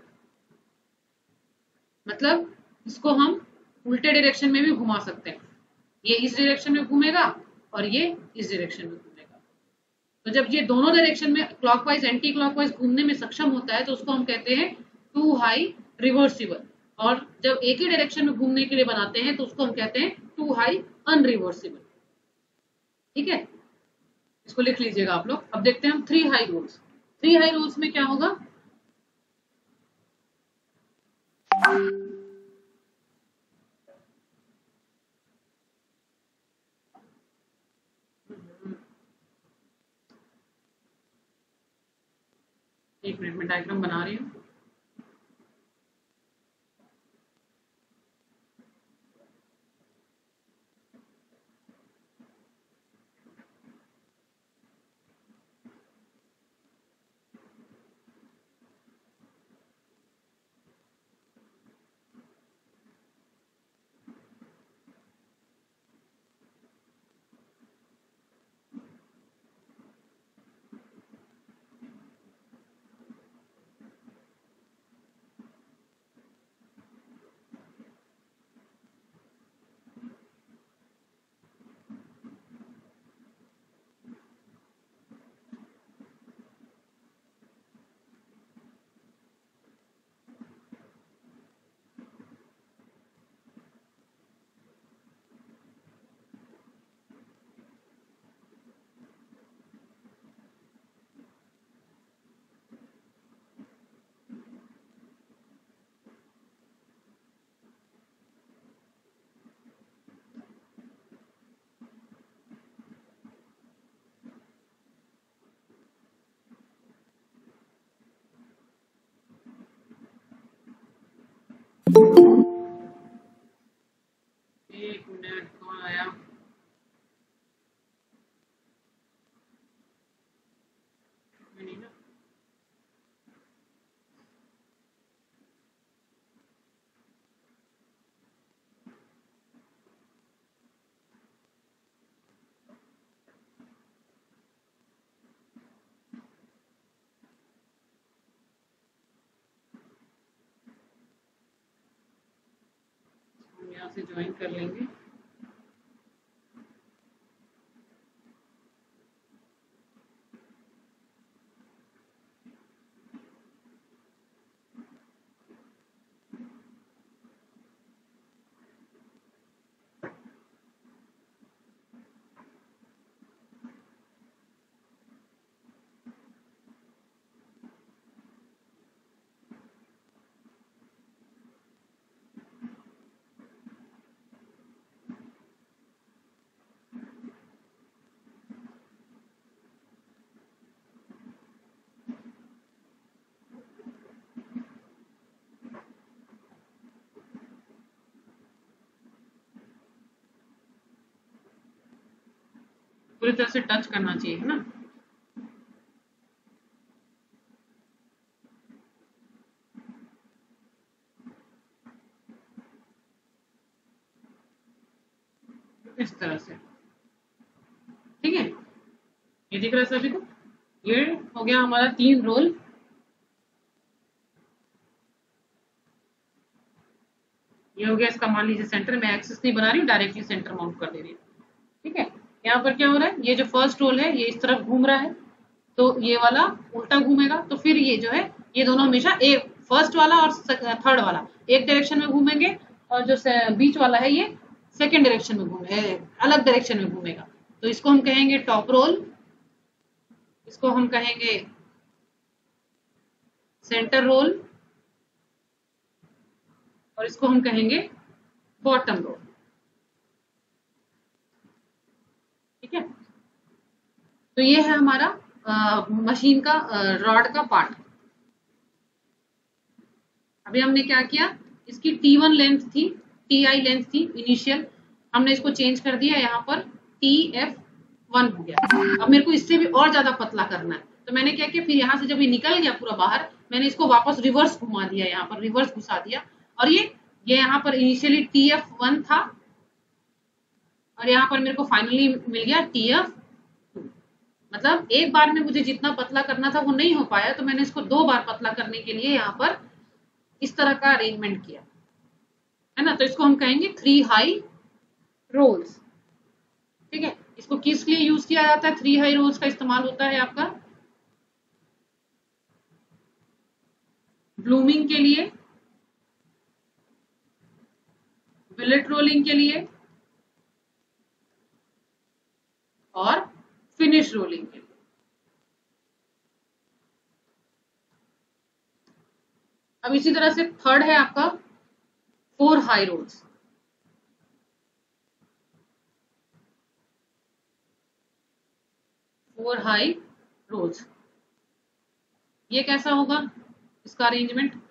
मतलब इसको हम उल्टे डायरेक्शन में भी घुमा सकते हैं। ये इस डायरेक्शन में घूमेगा और ये इस डायरेक्शन में घूमेगा। तो जब ये दोनों डायरेक्शन में क्लॉकवाइज एंटी क्लॉकवाइज घूमने में सक्षम होता है, तो उसको हम कहते हैं 2 हाई रिवर्सिबल। और जब एक ही डायरेक्शन में घूमने के लिए बनाते हैं, तो उसको हम कहते हैं 2 हाई अनरिवर्सिबल। ठीक है, इसको लिख लीजिएगा आप लोग। अब देखते हैं हम 3 हाई रूल्स। 3 हाई रूल्स में क्या होगा, एक मिनट में डायग्राम बना रही हूँ। एक मिनट, कौन आया? नहीं ना। हम यहाँ से ज्वाइन कर लेंगे। पूरी तरह से टच करना चाहिए, है ना? इस तरह से, ठीक है। ये दिख रहा है सभी को? ये हो गया हमारा 3 रोल। ये हो गया इसका, मान लीजिए सेंटर। मैं एक्सेस नहीं बना रही हूँ, डायरेक्टली सेंटर माउंट कर दे रही हूँ, ठीक है। यहाँ पर क्या हो रहा है, ये जो फर्स्ट रोल है ये इस तरफ घूम रहा है, तो ये वाला उल्टा घूमेगा। तो फिर ये जो है, ये दोनों हमेशा एक, फर्स्ट वाला और थर्ड वाला एक डायरेक्शन में घूमेंगे, और जो बीच वाला है ये सेकेंड डायरेक्शन में घूमे, अलग डायरेक्शन में घूमेगा। तो इसको हम कहेंगे टॉप रोल, इसको हम कहेंगे सेंटर रोल, और इसको हम कहेंगे बॉटम रोल, ठीक है। तो ये है हमारा मशीन का रॉड का पार्ट। अभी हमने क्या किया, इसकी T1 लेंथ थी, TI लेंथ थी इनिशियल, हमने इसको चेंज कर दिया, यहाँ पर TF1 हो गया। अब मेरे को इससे भी और ज्यादा पतला करना है, तो मैंने क्या किया, फिर यहाँ से जब ये निकल गया पूरा बाहर, मैंने इसको वापस रिवर्स घुमा दिया, यहाँ पर रिवर्स घुसा दिया, और ये यहाँ पर इनिशियली TF1 था, और यहाँ पर मेरे को फाइनली मिल गया TF2। मतलब एक बार में मुझे जितना पतला करना था वो नहीं हो पाया, तो मैंने इसको 2 बार पतला करने के लिए यहाँ पर इस तरह का अरेंजमेंट किया, है ना। तो इसको हम कहेंगे 3 हाई रोल्स, ठीक है। इसको किस लिए यूज किया जाता है, 3 हाई रोल्स का इस्तेमाल होता है आपका ब्लूमिंग के लिए, बिलेट रोलिंग के लिए, और फिनिश रोलिंग के लिए। अब इसी तरह से थर्ड है आपका 4 high rolls. Four high rolls, ये कैसा होगा इसका अरेंजमेंट?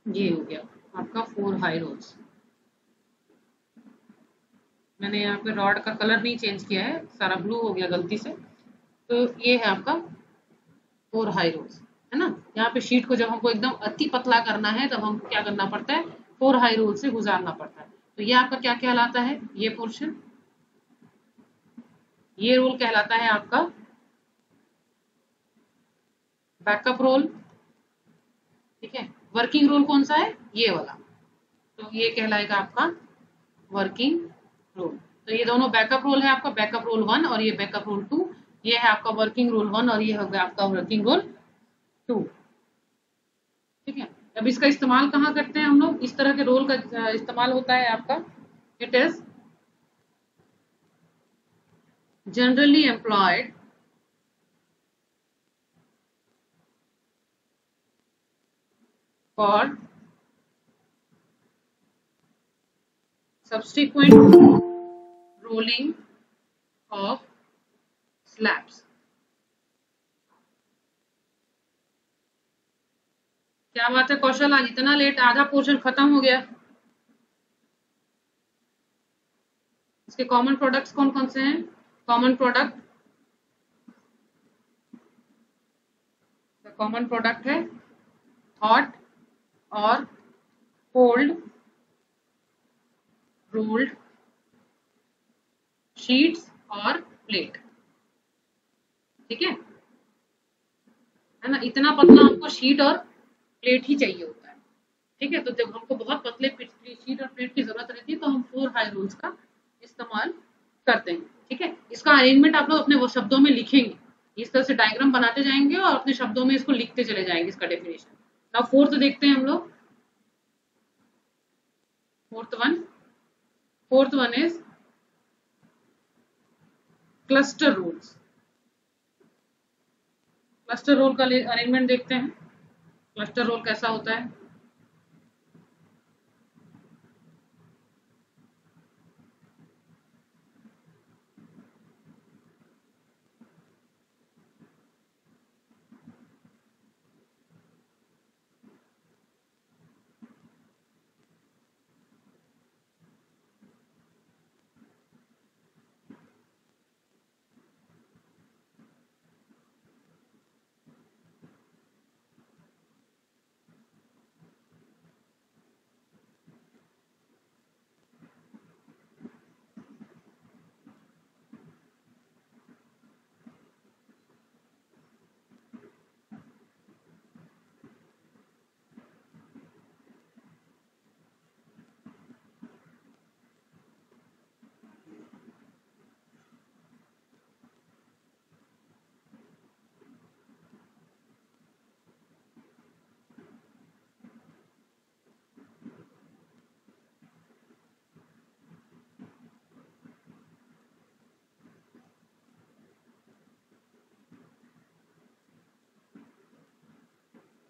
ये हो गया आपका 4 हाई रोल्स। मैंने यहाँ पे रॉड का कलर नहीं चेंज किया है, सारा ब्लू हो गया गलती से। तो ये है आपका 4 हाई रोल्स, है ना। यहाँ पे शीट को जब हमको एकदम अति पतला करना है तब हमको क्या करना पड़ता है, 4 हाई रोल से गुजारना पड़ता है। तो ये आपका क्या कहलाता है, ये पोर्शन, ये रोल कहलाता है आपका बैकअप रोल, ठीक है। वर्किंग रोल कौन सा है, ये वाला, तो ये कहलाएगा आपका वर्किंग रोल। तो ये दोनों बैकअप रोल है आपका, बैकअप रोल 1 और ये बैकअप रोल 2। ये है आपका वर्किंग रोल 1 और ये हो गया आपका वर्किंग रोल 2, ठीक है। अब इसका इस्तेमाल कहाँ करते हैं हम लोग, इस तरह के रोल का इस्तेमाल होता है आपका, it is generally employed for subsequent rolling of slabs। क्या बात है कौशल, आज इतना लेट, आधा पोर्शन खत्म हो गया। इसके कॉमन प्रोडक्ट्स कौन कौन से हैं, कॉमन प्रोडक्ट, कॉमन प्रोडक्ट है हॉट और कोल्ड रोल्ड शीट्स और प्लेट, ठीक है ना। इतना पतला हमको शीट और प्लेट ही चाहिए होता है, ठीक है। तो जब हमको बहुत पतले शीट और प्लेट की जरूरत रहती है तो हम 4 हाई रोल्स का इस्तेमाल करते हैं, ठीक है। इसका अरेंजमेंट आप लोग अपने वो शब्दों में लिखेंगे, इस तरह से डायग्राम बनाते जाएंगे और अपने शब्दों में इसको लिखते चले जाएंगे, इसका डेफिनेशन। अब फोर्थ देखते हैं हम लोग, fourth one is cluster rolls. Cluster roll का अरेंजमेंट देखते हैं, क्लस्टर रोल कैसा होता है।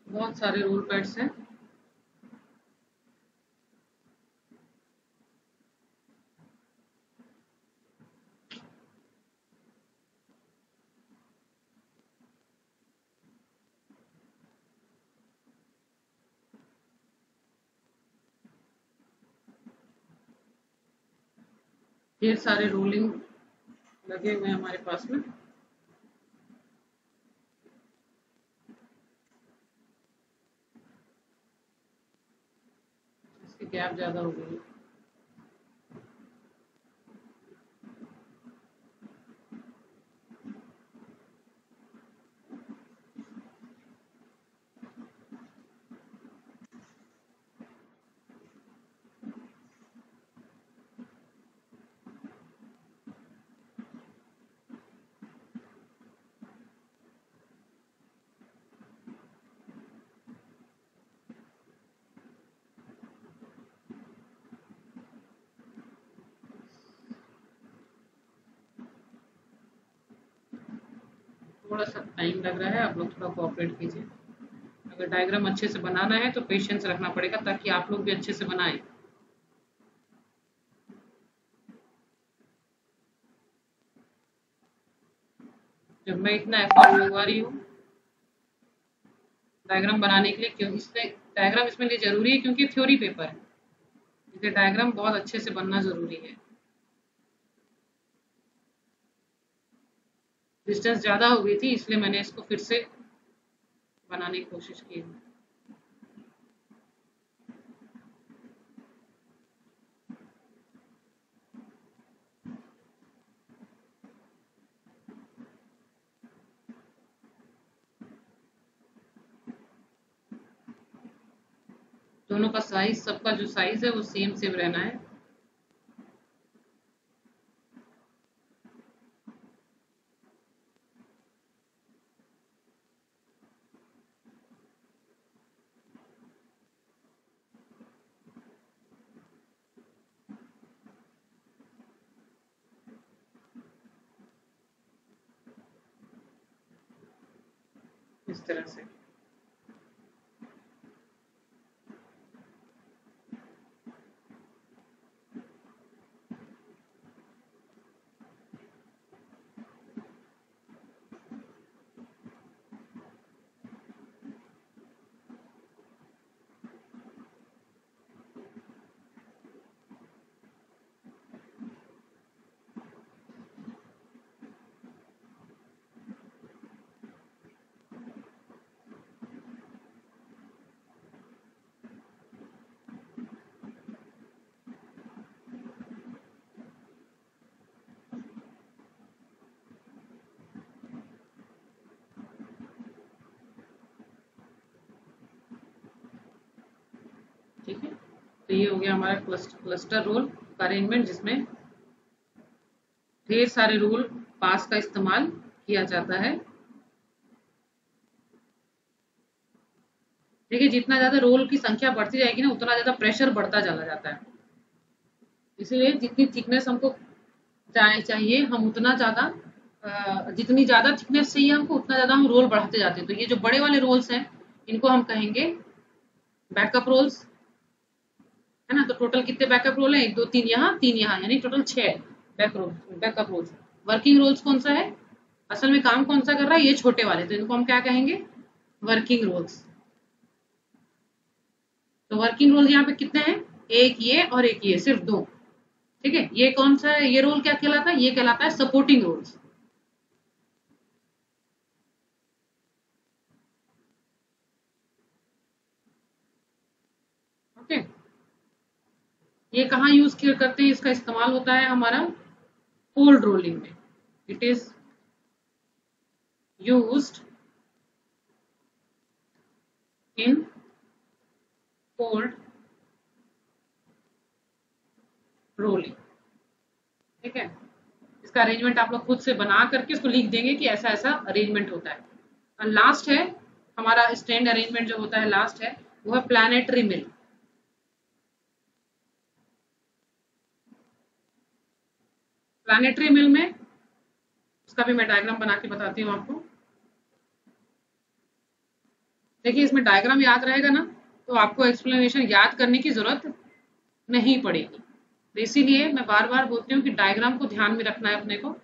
बहुत सारे रोल पैड्स हैं, ढेर सारे रोलिंग लगे हुए हैं हमारे पास में। इसकी गैप ज्यादा हो गई है। थोड़ा सा टाइम लग रहा है, आप लोग थोड़ा कोऑपरेट कीजिए। अगर डायग्राम अच्छे से बनाना है तो पेशेंस रखना पड़ेगा ताकि आप लोग भी अच्छे से बनाएं। जब मैं इतना एफर्ट लगवा रही हूँ डायग्राम बनाने के लिए, क्यों इससे डायग्राम इसमें लिए जरूरी है क्योंकि थ्योरी पेपर है, इसलिए डायग्राम बहुत अच्छे से बनना जरूरी है। डिस्टेंस ज्यादा हो गई थी इसलिए मैंने इसको फिर से बनाने की कोशिश की। दोनों का साइज, सबका जो साइज है वो सेम सेम रहना है। इस तरह से ठीक है। तो ये हो गया हमारा क्लस्टर रोल का अरेंजमेंट, जिसमें ढेर सारे रोल पास का इस्तेमाल किया जाता है। देखिए, जितना ज्यादा रोल की संख्या बढ़ती जाएगी ना, उतना ज्यादा प्रेशर बढ़ता चला जाता है। इसीलिए जितनी थिकनेस हमको चाहिए, हम उतना ज्यादा जितनी ज्यादा थिकनेस चाहिए हमको, उतना ज्यादा हम रोल बढ़ाते जाते हैं। तो ये जो बड़े वाले रोल्स हैं, इनको हम कहेंगे बैकअप रोल्स, है ना। तो टोटल कितने बैकअप रोल है? 1 2 3 यहाँ, 3 यहाँ, यानी total 6 backup rolls. Working rolls कौन सा है? असल में काम कौन सा कर रहा है? ये छोटे वाले, तो इनको हम क्या कहेंगे? Working rolls. तो वर्किंग रोल यहाँ पे कितने हैं? एक ये और एक ये, सिर्फ 2। ठीक है। ये कौन सा है? ये रोल क्या कहलाता है? ये कहलाता है सपोर्टिंग रोल्स। ओके। ये कहाँ यूज करते हैं? इसका इस्तेमाल होता है हमारा फोल्ड रोलिंग में। It is used in fold rolling. ठीक है। इसका अरेंजमेंट आप लोग खुद से बना करके इसको लिख देंगे कि ऐसा ऐसा अरेंजमेंट होता है। और लास्ट है हमारा स्टैंड अरेंजमेंट जो होता है, लास्ट है वो है प्लानेटरी मिल। प्लानेटरी मिल में उसका भी मैं डायग्राम बना के बताती हूँ आपको। देखिए, इसमें डायग्राम याद रहेगा ना, तो आपको एक्सप्लेनेशन याद करने की जरूरत नहीं पड़ेगी। तो इसीलिए मैं बार बार बोलती हूँ कि डायग्राम को ध्यान में रखना है अपने को।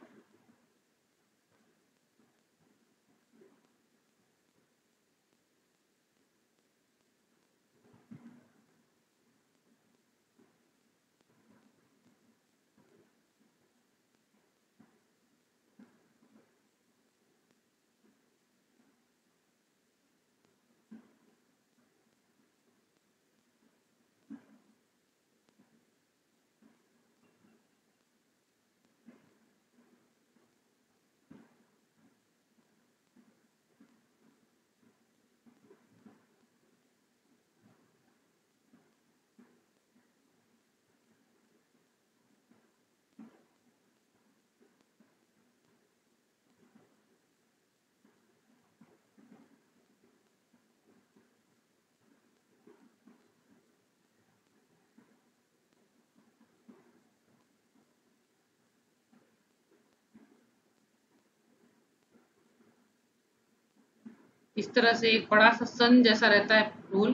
इस तरह से एक बड़ा सा सन जैसा रहता है रोल,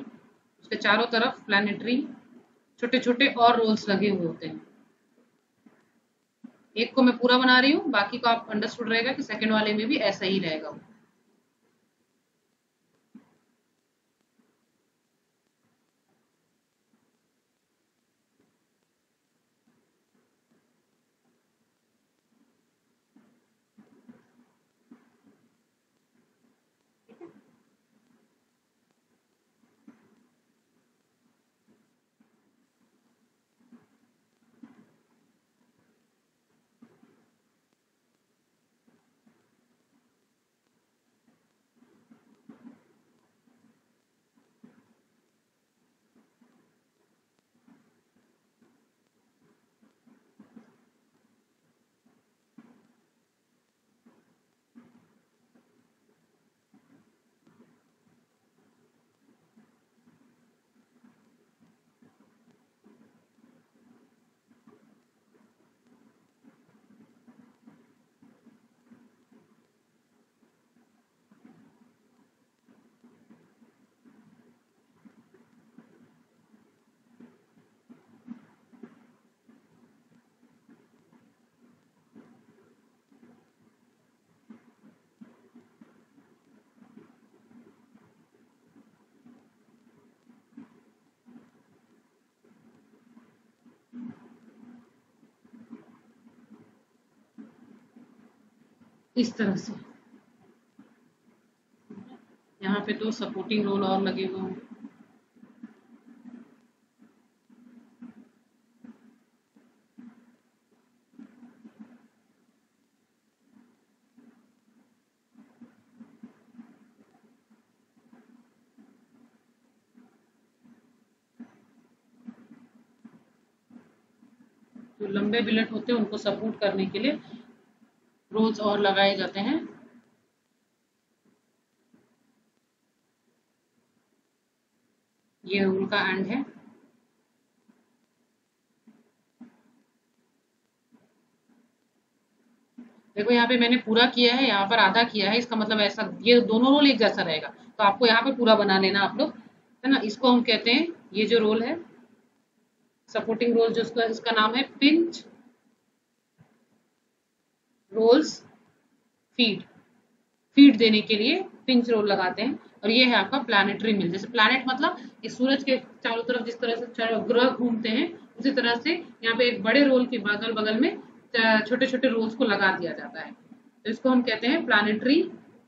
उसके चारों तरफ प्लानिटरी छोटे छोटे और रोल्स लगे हुए होते हैं। एक को मैं पूरा बना रही हूँ, बाकी को आप अंडरस्टूड रहेगा कि सेकंड वाले में भी ऐसा ही रहेगा। इस तरह से। यहाँ पे तो सपोर्टिंग रोल और लगे हुए होंगे। जो लंबे बिलेट होते हैं उनको सपोर्ट करने के लिए रोल्स और लगाए जाते हैं। ये रोल का एंड है। देखो यहाँ पे मैंने पूरा किया है, यहाँ पर आधा किया है, इसका मतलब ऐसा ये दोनों रोल एक जैसा रहेगा, तो आपको यहाँ पे पूरा बना लेना आप लोग, है ना। इसको हम कहते हैं, ये जो रोल है सपोर्टिंग रोल, जो इसका नाम है पिंच रोल्स फीड। फीड देने के लिए पिंच रोल लगाते हैं। और ये है आपका प्लैनेटरी मिल। जैसे प्लैनेट मतलब इस सूरज के चारों तरफ जिस तरह से ग्रह घूमते हैं, उसी तरह से यहाँ पे एक बड़े रोल के बगल बगल में छोटे छोटे रोल्स को लगा दिया जाता है, तो इसको हम कहते हैं प्लैनेटरी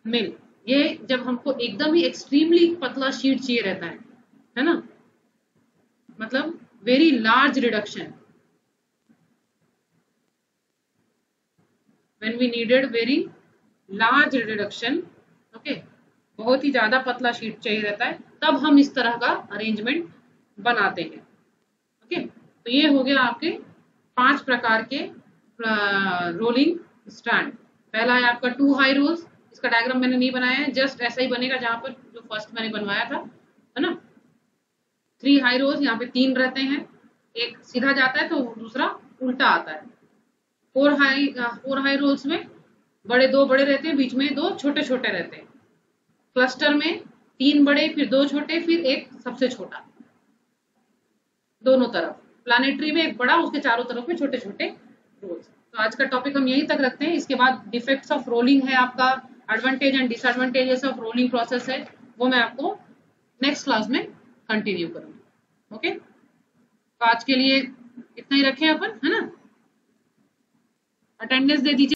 मिल। ये जब हमको एकदम ही एक्सट्रीमली पतला शीट चाहिए रहता है ना, मतलब very large reduction, when we needed very large reduction, okay, बहुत ही ज्यादा पतला शीट चाहिए रहता है, तब हम इस तरह का अरेंजमेंट बनाते हैं। ओके, तो ये हो गया आपके 5 प्रकार के रोलिंग स्टैंड। पहला है आपका 2 हाई रोल्स, इसका डायग्राम मैंने नहीं बनाया है, जस्ट ऐसा ही बनेगा जहां पर जो फर्स्ट मैंने बनवाया था, है ना। 3 हाई रोल्स, यहाँ पे 3 रहते हैं, एक सीधा जाता है तो दूसरा उल्टा आता है। 4 हाई रोल्स में दो बड़े रहते हैं, बीच में 2 छोटे छोटे रहते हैं। क्लस्टर में 3 बड़े, फिर 2 छोटे, फिर एक सबसे छोटा, दोनों तरफ। प्लैनेटरी में एक बड़ा, उसके चारों तरफ में छोटे छोटे रोल्स। तो आज का टॉपिक हम यहीं तक रखते हैं। इसके बाद डिफेक्ट्स ऑफ रोलिंग है आपका, advantage and disadvantages of rolling process है, वो मैं आपको नेक्स्ट क्लास में कंटिन्यू करूंगी। ओके, तो आज के लिए इतना ही रखें अपन, है ना। अटेंडेंस दे दीजिए।